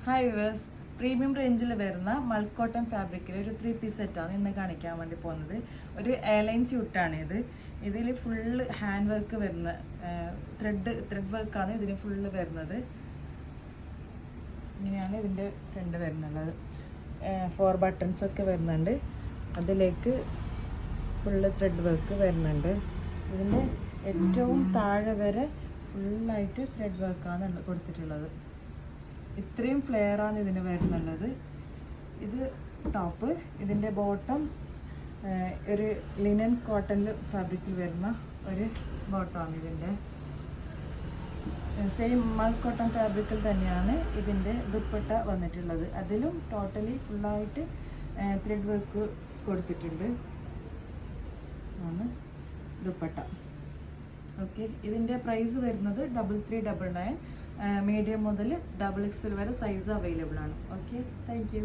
Hi viewers, premium റേഞ്ചിൽ വരുന്ന മൾക്കോട്ടൺ ഫാബ്രിക്കിൽ ഒരു 3 പീസ് സെറ്റാണ് ഇന്ന് കാണിക്കാൻ വേണ്ടി പോകുന്നത്. ഒരു എയർലൈൻ സ്യൂട്ടാണിത്. ഇതിൽ ഫുള്ള് ഹാൻഡ് വർക്ക് വരുന്ന ത്രെഡ് വർക്കാണ് ഇതിന് ഫുള്ള് വരുന്നത്. ഇങ്ങനെയാണ് ഇതിൻ്റെ ഫ്രണ്ട് വരുന്നുള്ളത്. 4 ബട്ടൺസ് ഒക്കെ വരുന്നുണ്ട്. അതിലേക്ക് ഫുള്ള് ത്രെഡ് വർക്ക് വരുന്നുണ്ട്. ഇതിൻ്റെ ഏറ്റവും താഴെ വരെ ഫുള്ളായിട്ട് ത്രെഡ് വർക്കാണ് കൊടുത്തിട്ടുള്ളത്. ഇത്രയും ഫ്ലെയറാണ് ഇതിന് വരുന്നുള്ളത്. ഇത് ടോപ്പ്, ഇതിൻ്റെ ബോട്ടം ഒരു ലിനൻ കോട്ടൺ ഫാബ്രിക്കിൽ വരുന്ന ഒരു ബോട്ടമാണ്. ഇതിൻ്റെ സെയിം മൾ കോട്ടൺ ഫാബ്രിക്കിൽ തന്നെയാണ് ഇതിൻ്റെ ദുപ്പട്ട വന്നിട്ടുള്ളത്. അതിലും ടോട്ടലി ഫുള്ളായിട്ട് ത്രെഡ് വർക്ക് കൊടുത്തിട്ടുണ്ട് ആണ് ദുപ്പട്ട. ഓക്കെ, ഇതിൻ്റെ പ്രൈസ് വരുന്നത് 3399. മീഡിയം മുതൽ XXL വരെ സൈസ് അവൈലബിൾ ആണ്. Okay, thank you.